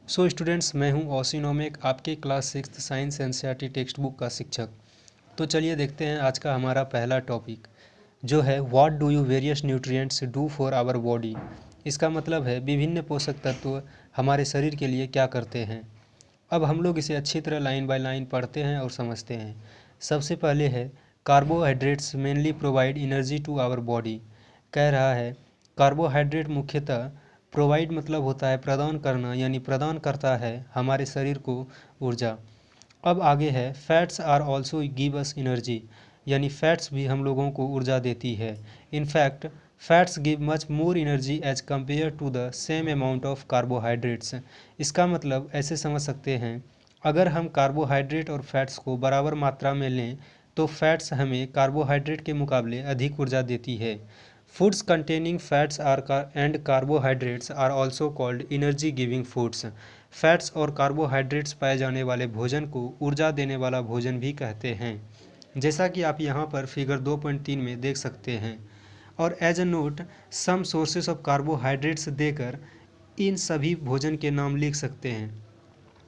So students, मैं हूं ओसिनोमिक, आपके class 6 science NCERT text book का शिक्षक। तो चलिए देखते हैं आज का हमारा पहला टॉपिक, जो है what do you various nutrients do for our body. इसका मतलब है विभिन्न पोषक तत्व हमारे शरीर के लिए क्या करते हैं। अब हम लोग इसे अच्छी तरह लाइन बाय लाइन पढ़ते हैं और समझते हैं। सबसे पहले है carbohydrates mainly provide energy to our body. कह रहा है कार्बोहाइड्रेट मुख्यतः प्रोवाइड मतलब होता है प्रदान करना, यानी प्रदान करता है हमारे शरीर को ऊर्जा। अब आगे है fats are also give us energy, यानी फैट्स भी हम लोगों को ऊर्जा देती है। In fact fats give much more energy as compare to the same amount of carbohydrates. इसका मतलब ऐसे समझ सकते हैं, अगर हम कार्बोहाइड्रेट और फैट्स को बराबर मात्रा में लें तो फैट्स हमें कार्बोहाइड्रेट के मुकाबले अधिक ऊर्जा देती है। Foods containing fats are and carbohydrates are also called energy giving foods. Fats और कार्बोहाइड्रेट्स पाए जाने वाले भोजन को ऊर्जा देने वाला भोजन भी कहते हैं, जैसा कि आप यहाँ पर फिगर 2.3 में देख सकते हैं। और as a note some sources of carbohydrates देकर इन सभी भोजन के नाम लिख सकते हैं,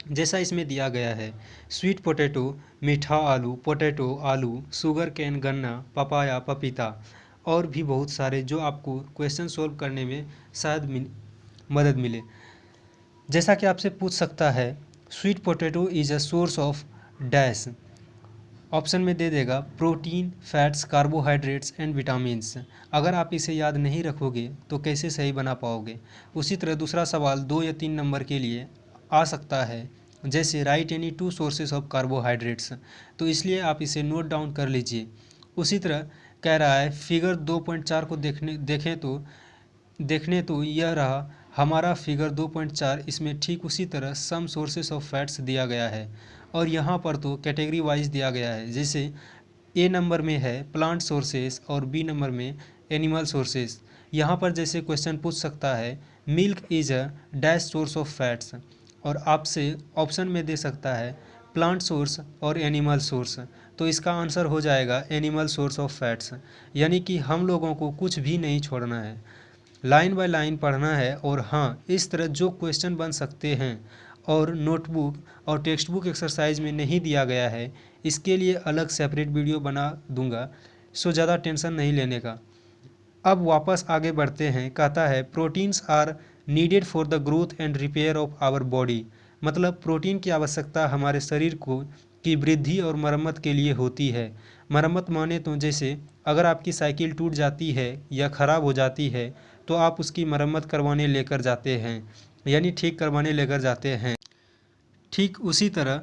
जैसा इसमें दिया गया है। स्वीट पोटैटो मीठा आलू, पोटैटो आलू, शुगर कैन गन्ना, पपाया पपीता, और भी बहुत सारे जो आपको क्वेश्चन सोल्व करने में शायद मदद मिले। जैसा कि आपसे पूछ सकता है sweet potato is a source of dash, option में दे देगा protein, fats, carbohydrates and vitamins. अगर आप इसे याद नहीं रखोगे तो कैसे सही बना पाओगे। उसी तरह दूसरा सवाल 2 या 3 नंबर के लिए आ सकता है, जैसे right any 2 sources of carbohydrates, तो इसलिए आप इसे नोट डाउन कर लीजिए। उसी तरह कह रहा है फिगर 2.4 को देखने तो यह रहा हमारा फिगर 2.4। इसमें ठीक उसी तरह सम सोर्सेस ऑफ फैट्स दिया गया है, और यहाँ पर तो कैटेगरी वाइज दिया गया है। जैसे ए नंबर में है प्लांट सोर्सेस और बी नंबर में एनिमल सोर्सेस। यहाँ पर जैसे क्वेश्चन पूछ सकता है milk is a dash source of fats, और आपसे ऑप्शन में दे सकता है प्लांट सोर्स और एनिमल सोर्स, तो इसका आंसर हो जाएगा एनिमल सोर्स ऑफ फैट्स। यानी कि हम लोगों को कुछ भी नहीं छोड़ना है, लाइन बाय लाइन पढ़ना है। और हाँ, इस तरह जो क्वेश्चन बन सकते हैं और नोटबुक और टेक्स्ट बुक एक्सरसाइज में नहीं दिया गया है, इसके लिए अलग सेपरेट वीडियो बना दूंगा, सो ज़्यादा टेंशन नहीं लेने का। अब वापस आगे बढ़ते हैं। कहता है proteins are needed for the growth and repair of our body, मतलब प्रोटीन की आवश्यकता हमारे शरीर को की वृद्धि और मरम्मत के लिए होती है। मरम्मत माने तो जैसे अगर आपकी साइकिल टूट जाती है या ख़राब हो जाती है तो आप उसकी मरम्मत करवाने लेकर जाते हैं, यानी ठीक करवाने लेकर जाते हैं। ठीक उसी तरह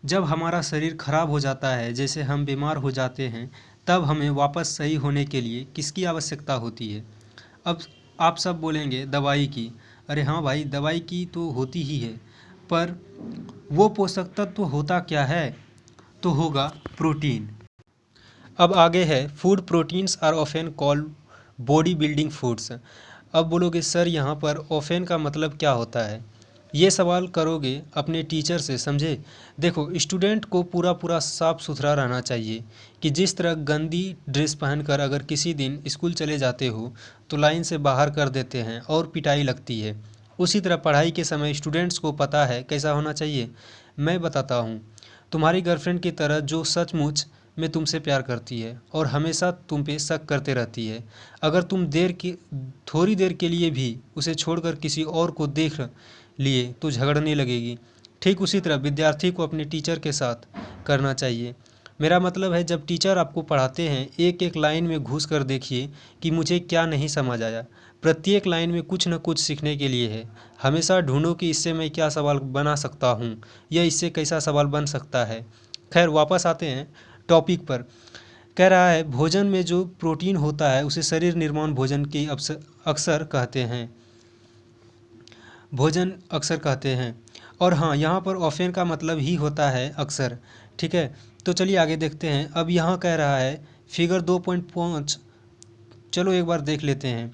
जब हमारा शरीर खराब हो जाता है, जैसे हम बीमार हो जाते हैं, तब हमें वापस सही होने के लिए किसकी आवश्यकता होती है। अब आप सब बोलेंगे दवाई की। अरे हाँ भाई, दवाई की तो होती ही है, पर वो पोषक तत्व होता क्या है, तो होगा प्रोटीन। अब आगे है food proteins are often called body building foods. अब बोलोगे सर यहाँ पर ऑफेन का मतलब क्या होता है, ये सवाल करोगे अपने टीचर से, समझे। देखो, स्टूडेंट को पूरा पूरा साफ सुथरा रहना चाहिए, कि जिस तरह गंदी ड्रेस पहनकर अगर किसी दिन स्कूल चले जाते हो तो लाइन से बाहर कर देते हैं और पिटाई लगती है, उसी तरह पढ़ाई के समय स्टूडेंट्स को पता है कैसा होना चाहिए। मैं बताता हूँ, तुम्हारी गर्लफ्रेंड की तरह जो सचमुच में तुमसे प्यार करती है और हमेशा तुम पे शक करते रहती है, अगर तुम थोड़ी देर के लिए भी उसे छोड़कर किसी और को देख लिए तो झगड़ने लगेगी। ठीक उसी तरह विद्यार्थी को अपने टीचर के साथ करना चाहिए। मेरा मतलब है, जब टीचर आपको पढ़ाते हैं एक एक लाइन में घुस कर देखिए कि मुझे क्या नहीं समझ आया। प्रत्येक लाइन में कुछ न कुछ सीखने के लिए है। हमेशा ढूंढो कि इससे मैं क्या सवाल बना सकता हूँ या इससे कैसा सवाल बन सकता है। खैर, वापस आते हैं टॉपिक पर। कह रहा है भोजन में जो प्रोटीन होता है उसे शरीर निर्माण भोजन अक्सर कहते हैं। और हाँ, यहाँ पर ऑफेन का मतलब ही होता है अक्सर। ठीक है, तो चलिए आगे देखते हैं। अब यहाँ कह रहा है फिगर 2.5, चलो एक बार देख लेते हैं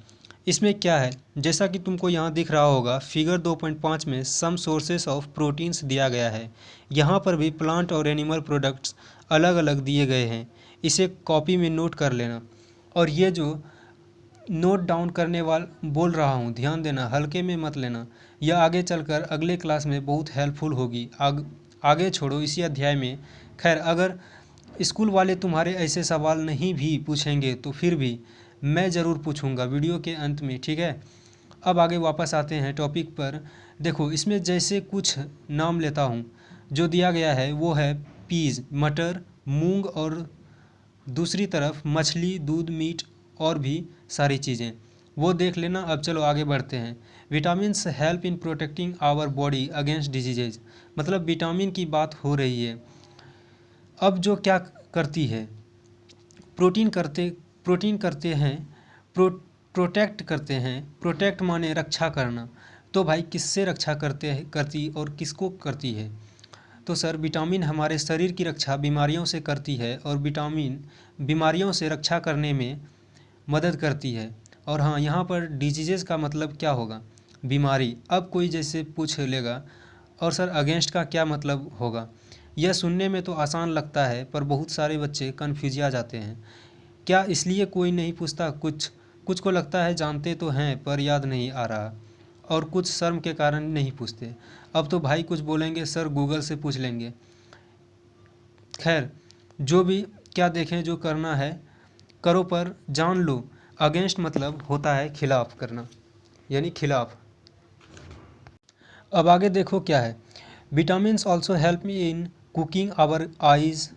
इसमें क्या है। जैसा कि तुमको यहाँ दिख रहा होगा फिगर 2.5 में सम सोर्सेस ऑफ प्रोटीन्स दिया गया है। यहाँ पर भी प्लांट और एनिमल प्रोडक्ट्स अलग अलग दिए गए हैं, इसे कॉपी में नोट कर लेना। और ये जो नोट डाउन करने बोल रहा हूँ, ध्यान देना, हल्के में मत लेना। यह आगे चलकर अगले क्लास में बहुत हेल्पफुल होगी। आगे छोड़ो इसी अध्याय में। खैर, अगर स्कूल वाले तुम्हारे ऐसे सवाल नहीं भी पूछेंगे तो फिर भी मैं ज़रूर पूछूंगा वीडियो के अंत में, ठीक है। अब आगे वापस आते हैं टॉपिक पर। देखो, इसमें जैसे कुछ नाम लेता हूँ। जो दिया गया है वो है पीज, मटर, मूंग और दूसरी तरफ मछली, दूध, मीट और भी सारी चीज़ें, वो देख लेना। अब चलो आगे बढ़ते हैं। Vitamins help in protecting our body against diseases, मतलब विटामिन की बात हो रही है। अब जो क्या करती है, प्रोटीन करते हैं, प्रोटेक्ट करते हैं। प्रोटेक्ट माने रक्षा करना। तो भाई किससे रक्षा करती और किसको करती है? तो सर, विटामिन हमारे शरीर की रक्षा बीमारियों से करती है और विटामिन बीमारियों से रक्षा करने में मदद करती है। और हाँ, यहाँ पर डिजीजेस का मतलब क्या होगा? बीमारी। अब कोई जैसे पूछ लेगा, और सर अगेंस्ट का क्या मतलब होगा? यह सुनने में तो आसान लगता है पर बहुत सारे बच्चे कन्फ्यूजिया जाते हैं। क्या इसलिए कोई नहीं पूछता? कुछ को लगता है जानते तो हैं पर याद नहीं आ रहा, और कुछ शर्म के कारण नहीं पूछते। अब तो भाई कुछ बोलेंगे सर गूगल से पूछ लेंगे। खैर, जो भी क्या देखें, जो करना है करो, पर जान लो अगेंस्ट मतलब होता है खिलाफ करना, यानी खिलाफ। अब आगे देखो क्या है। Vitamins also help me in cooking our eyes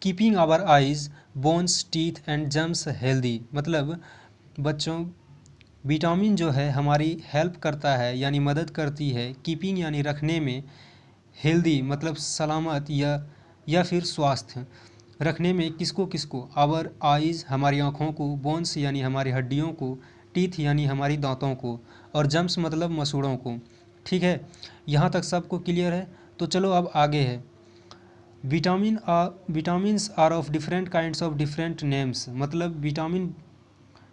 keeping our eyes, bones, teeth and gums healthy. मतलब बच्चों, विटामिन जो है हमारी हेल्प करता है यानी मदद करती है, कीपिंग यानी रखने में, हेल्दी मतलब सलामत या फिर स्वास्थ्य रखने में। किसको किसको? आवर आइज़ हमारी आँखों को, बोन्स यानी हमारी हड्डियों को, टीथ यानी हमारी दांतों को, और जम्स मतलब मसूड़ों को। ठीक है, यहाँ तक सबको क्लियर है? तो चलो अब आगे है। Vitamins are of different kinds of different names, मतलब विटामिन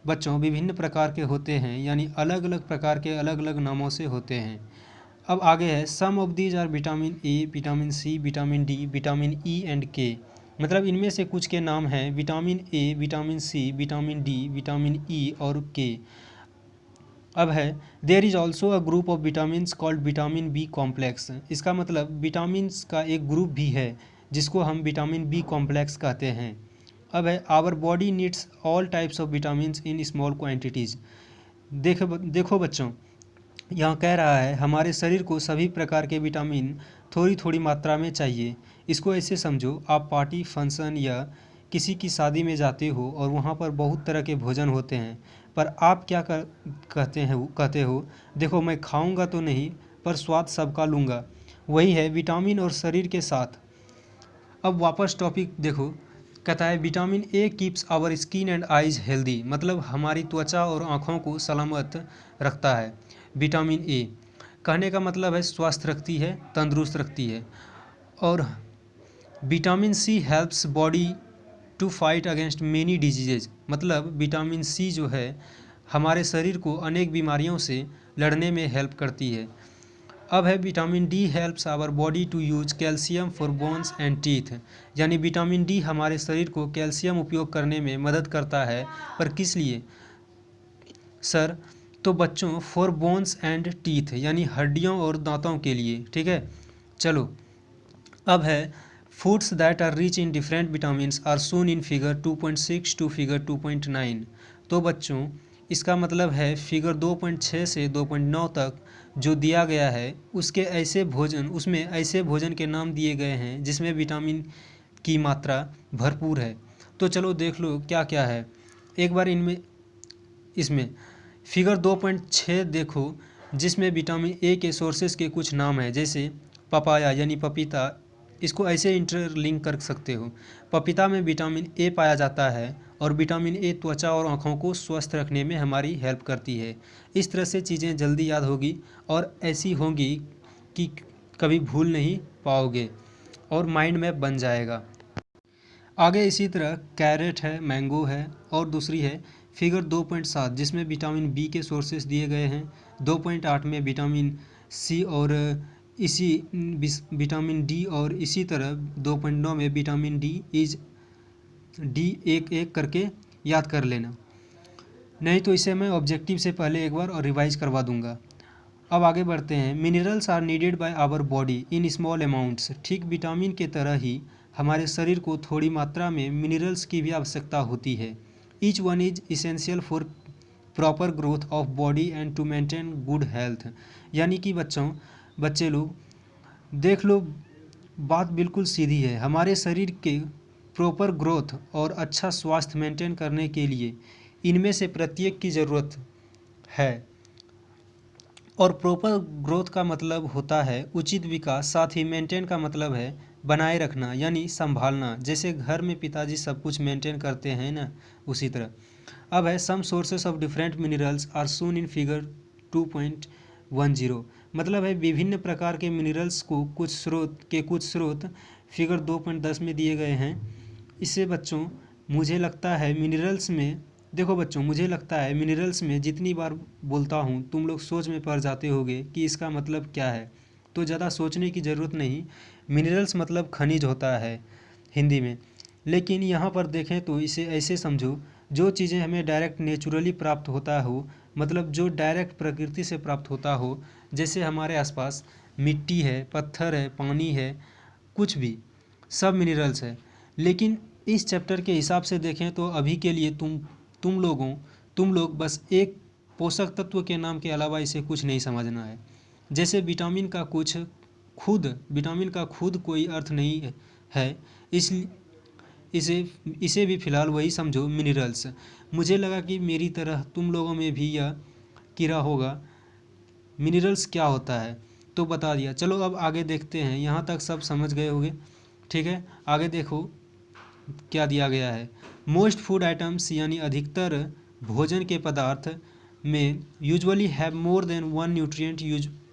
बच्चों विभिन्न प्रकार के होते हैं, यानी अलग अलग प्रकार के अलग अलग नामों से होते हैं। अब आगे है, some of these are vitamin A, vitamin C, vitamin D, vitamin E and K. मतलब इनमें से कुछ के नाम हैं vitamin A, vitamin C, vitamin D, vitamin E और के। अब है, there is also a group of vitamins called vitamin B complex. इसका मतलब विटामिन्स का एक ग्रुप भी है जिसको हम विटामिन बी कॉम्प्लेक्स कहते हैं। अब है, our body needs all types of vitamins in small quantities. देखो बच्चों, यहाँ कह रहा है हमारे शरीर को सभी प्रकार के विटामिन थोड़ी थोड़ी मात्रा में चाहिए। इसको ऐसे समझो, आप पार्टी, फंक्शन या किसी की शादी में जाते हो और वहाँ पर बहुत तरह के भोजन होते हैं, पर आप क्या कहते हो, देखो मैं खाऊंगा तो नहीं पर स्वाद सबका लूँगा। वही है विटामिन और शरीर के साथ। अब वापस टॉपिक देखो, कहता है vitamin A keeps our skin and eyes healthy, मतलब हमारी त्वचा और आँखों को सलामत रखता है। विटामिन ए कहने का मतलब है स्वस्थ रखती है, तंदुरुस्त रखती है। और vitamin C helps body to fight against many diseases, मतलब विटामिन सी जो है हमारे शरीर को अनेक बीमारियों से लड़ने में हेल्प करती है। अब है, vitamin D helps our body to use calcium for bones and teeth, यानी विटामिन डी हमारे शरीर को कैल्शियम उपयोग करने में मदद करता है, पर किस लिए सर? तो बच्चों, फॉर बोन्स एंड टीथ यानी हड्डियों और दांतों के लिए। ठीक है, चलो अब है, foods that are rich in different vitamins are shown in figure 2.6 to figure 2.9। तो बच्चों, इसका मतलब है फिगर 2.6 से 2.9 तक जो दिया गया है उसमें ऐसे भोजन के नाम दिए गए हैं जिसमें विटामिन की मात्रा भरपूर है। तो चलो देख लो क्या क्या है एक बार इसमें फिगर 2.6 देखो, जिसमें विटामिन ए के सोर्सेज के कुछ नाम हैं, जैसे पपाया यानी पपीता। इसको ऐसे इंटरलिंक कर सकते हो, पपीता में विटामिन ए पाया जाता है और विटामिन ए त्वचा और आँखों को स्वस्थ रखने में हमारी हेल्प करती है। इस तरह से चीज़ें जल्दी याद होगी और ऐसी होंगी कि कभी भूल नहीं पाओगे और माइंड में बन जाएगा। आगे इसी तरह कैरेट है, मैंगो है, और दूसरी है फिगर 2.7 जिसमें विटामिन बी के सोर्सेस दिए गए हैं। 2.8 में विटामिन सी और इसी विटामिन डी, और इसी तरह 2.9 में विटामिन डी एक एक करके याद कर लेना। नहीं तो इसे मैं ऑब्जेक्टिव से पहले एक बार और रिवाइज करवा दूंगा। अब आगे बढ़ते हैं। Minerals are needed by our body in small amounts. ठीक विटामिन के तरह ही हमारे शरीर को थोड़ी मात्रा में मिनरल्स की भी आवश्यकता होती है। Each one is essential for proper growth of body and to maintain good health. यानी कि बच्चे लोग देख लो, बात बिल्कुल सीधी है। हमारे शरीर के प्रॉपर ग्रोथ और अच्छा स्वास्थ्य मेंटेन करने के लिए इनमें से प्रत्येक की ज़रूरत है। और प्रॉपर ग्रोथ का मतलब होता है उचित विकास, साथ ही मेंटेन का मतलब है बनाए रखना यानी संभालना। जैसे घर में पिताजी सब कुछ मेंटेन करते हैं ना, उसी तरह। अब है some sources of different minerals are shown in figure 2.10। मतलब है विभिन्न प्रकार के मिनरल्स को कुछ स्रोत फिगर 2.10 में दिए गए हैं। इससे बच्चों मुझे लगता है मिनरल्स में, देखो बच्चों मुझे लगता है मिनरल्स में जितनी बार बोलता हूँ तुम लोग सोच में पड़ जाते होगे कि इसका मतलब क्या है। तो ज़्यादा सोचने की ज़रूरत नहीं। मिनरल्स मतलब खनिज होता है हिंदी में। लेकिन यहाँ पर देखें तो इसे ऐसे समझो, जो चीज़ें हमें डायरेक्ट नेचुरली प्राप्त होता हो, मतलब जो डायरेक्ट प्रकृति से प्राप्त होता हो। जैसे हमारे आसपास मिट्टी है, पत्थर है, पानी है, कुछ भी, सब मिनरल्स है। लेकिन इस चैप्टर के हिसाब से देखें तो अभी के लिए तुम लोग बस एक पोषक तत्व के नाम के अलावा इसे कुछ नहीं समझना है। जैसे विटामिन का खुद कोई अर्थ नहीं है, इसलिए इसे भी फ़िलहाल वही समझो, मिनरल्स। मुझे लगा कि मेरी तरह तुम लोगों में भी यह कीड़ा होगा। मिनरल्स क्या होता है तो बता दिया। चलो अब आगे देखते हैं। यहाँ तक सब समझ गए होंगे, ठीक है। आगे देखो क्या दिया गया है। मोस्ट फूड आइटम्स यानी अधिकतर भोजन के पदार्थ में usually have more than one nutrient.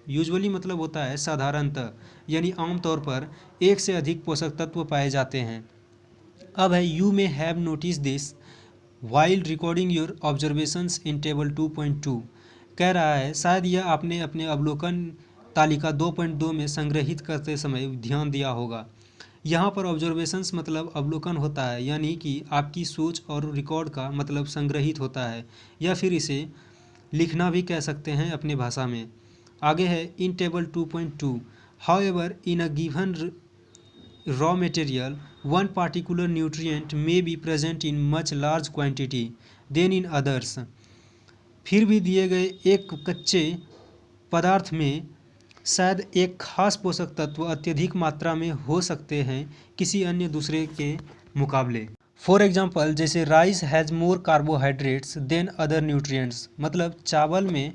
Usually मतलब होता है साधारणतः, यानी आमतौर पर एक से अधिक पोषक तत्व पाए जाते हैं। अब है you may have notice this while recording your observations in table 2.2। कह रहा है शायद यह आपने अपने अवलोकन तालिका 2.2 में संग्रहित करते समय ध्यान दिया होगा। यहाँ पर ऑब्जर्वेशंस मतलब अवलोकन होता है, यानी कि आपकी सोच, और रिकॉर्ड का मतलब संग्रहित होता है, या फिर इसे लिखना भी कह सकते हैं अपने भाषा में। आगे है इन table 2.2 however in a given raw material one particular nutrient may be present in much large quantity than in others। फिर भी दिए गए एक कच्चे पदार्थ में शायद एक खास पोषक तत्व अत्यधिक मात्रा में हो सकते हैं किसी अन्य दूसरे के मुकाबले। फॉर एग्जाम्पल जैसे rice has more carbohydrates than other nutrients. मतलब चावल में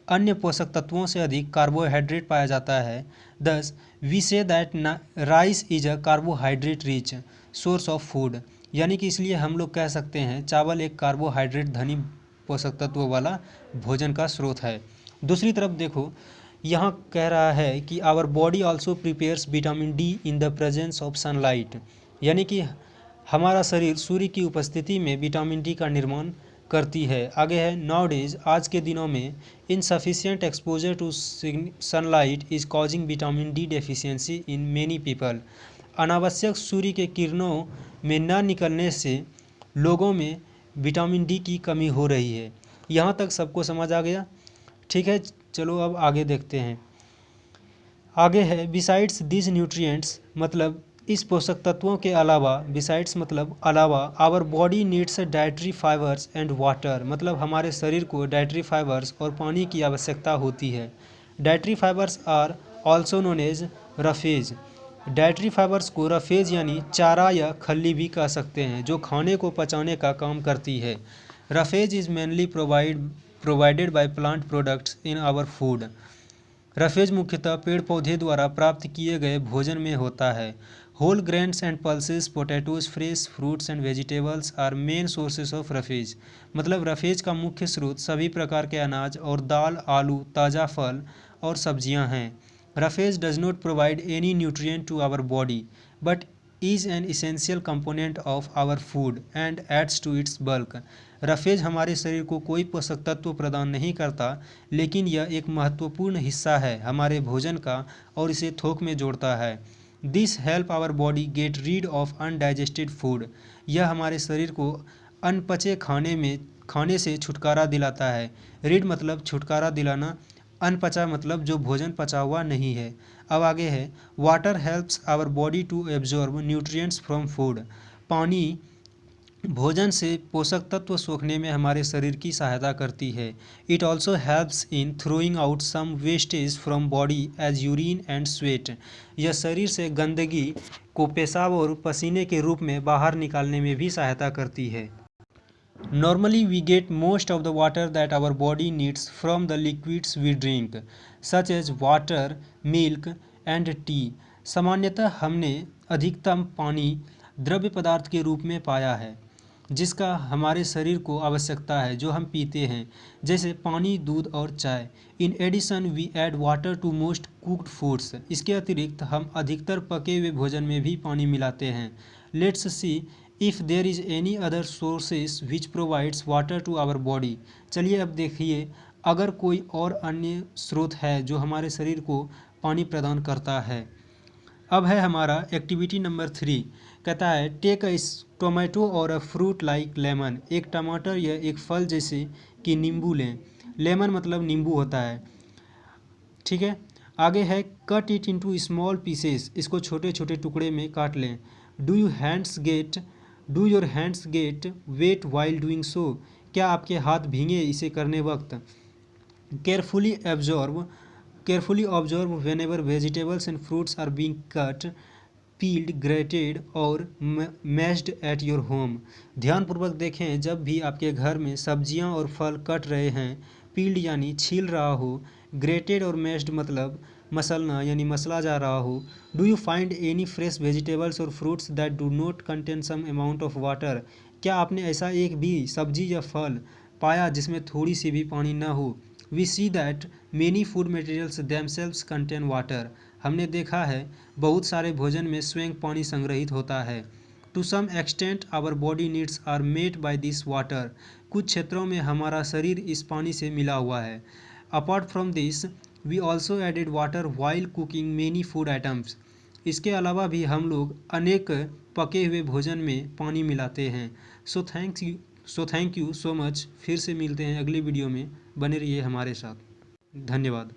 अन्य पोषक तत्वों से अधिक कार्बोहाइड्रेट पाया जाता है। Thus we say that rice is a carbohydrate rich source of food. यानी कि इसलिए हम लोग कह सकते हैं चावल एक कार्बोहाइड्रेट धनी पोषक तत्व वाला भोजन का स्रोत है। दूसरी तरफ देखो, यहाँ कह रहा है कि our body also prepares vitamin D in the presence of sunlight. यानी कि हमारा शरीर सूर्य की उपस्थिति में विटामिन डी का निर्माण करती है। आगे है नाउडेज, आज के दिनों में insufficient exposure to sunlight is causing vitamin D deficiency in many people. अनावश्यक सूर्य के किरणों में न निकलने से लोगों में विटामिन डी की कमी हो रही है। यहाँ तक सबको समझ आ गया, ठीक है। चलो अब आगे देखते हैं। आगे है बिसाइड्स दिस न्यूट्रिएंट्स, मतलब इस पोषक तत्वों के अलावा, बिसाइड्स मतलब अलावा, our body needs dietary fibres and water. मतलब हमारे शरीर को डाइटरी फाइबर्स और पानी की आवश्यकता होती है। Dietary fibres are also known as roughage. Dietary fibres को रफेज यानी चारा या खल्ली भी कह सकते हैं, जो खाने को पचाने का काम करती है। Roughage is mainly provided by plant products in our food. Roughage मुख्यतः पेड़ पौधे द्वारा प्राप्त किए गए भोजन में होता है। Whole grains and pulses, potatoes, fresh fruits and vegetables are main sources of roughage. मतलब रफेज का मुख्य स्रोत सभी प्रकार के अनाज और दाल, आलू, ताज़ा फल और सब्जियां हैं। Roughage does not provide any nutrient to our body but is an essential component of our food and adds to its bulk. Roughage हमारे शरीर को कोई पोषक तत्व प्रदान नहीं करता, लेकिन यह एक महत्वपूर्ण हिस्सा है हमारे भोजन का और इसे थोक में जोड़ता है। This help our body get rid of undigested food. यह हमारे शरीर को अनपचे खाने से छुटकारा दिलाता है। रिड मतलब छुटकारा दिलाना, अनपचा मतलब जो भोजन पचा हुआ नहीं है। अब आगे है water helps our body to absorb nutrients from food. पानी भोजन से पोषक तत्व सोखने में हमारे शरीर की सहायता करती है। It also helps in throwing out some wastage from body as urine and sweat. यह शरीर से गंदगी को पेशाब और पसीने के रूप में बाहर निकालने में भी सहायता करती है। Normally, we get most of the water that our body needs from the liquids we drink, such as water, milk, and tea. सामान्यतः हमने अधिकतम पानी द्रव्य पदार्थ के रूप में पाया है जिसका हमारे शरीर को आवश्यकता है जो हम पीते हैं, जैसे पानी, दूध और चाय। In addition we add water to most cooked foods. इसके अतिरिक्त हम अधिकतर पके हुए भोजन में भी पानी मिलाते हैं। Let's see if there is any other sources which provides water to our body. चलिए अब देखिए अगर कोई और अन्य स्रोत है जो हमारे शरीर को पानी प्रदान करता है। अब है हमारा एक्टिविटी नंबर 3। कहता है टेक अ टोमेटो और अ फ्रूट लाइक लेमन। एक टमाटर या एक फल जैसे कि नींबू लें। लेमन मतलब नींबू होता है, ठीक है। आगे है cut it into small pieces. इसको छोटे छोटे टुकड़े में काट लें। Do your hands get wet while doing so. क्या आपके हाथ भींगे इसे करने वक्त। Carefully observe whenever vegetables and fruits are being cut, peeled, grated और मैश्ड एट योर होम। ध्यानपूर्वक देखें जब भी आपके घर में सब्जियां और फल कट रहे हैं। पील्ड यानी छील रहा हो, ग्रेटेड और मैश्ड मतलब मसलना यानी मसला जा रहा हो। Do you find any fresh vegetables और fruits that do not contain some amount of water. क्या आपने ऐसा एक भी सब्जी या फल पाया जिसमें थोड़ी सी भी पानी न हो। We see that many food materials themselves contain water. हमने देखा है बहुत सारे भोजन में स्वयं पानी संग्रहित होता है। To some extent our body needs are met by this water. कुछ क्षेत्रों में हमारा शरीर इस पानी से मिला हुआ है। Apart from this we also added water while cooking many food items. इसके अलावा भी हम लोग अनेक पके हुए भोजन में पानी मिलाते हैं। So thank you so much. फिर से मिलते हैं अगली वीडियो में, बने रहिए हमारे साथ। धन्यवाद।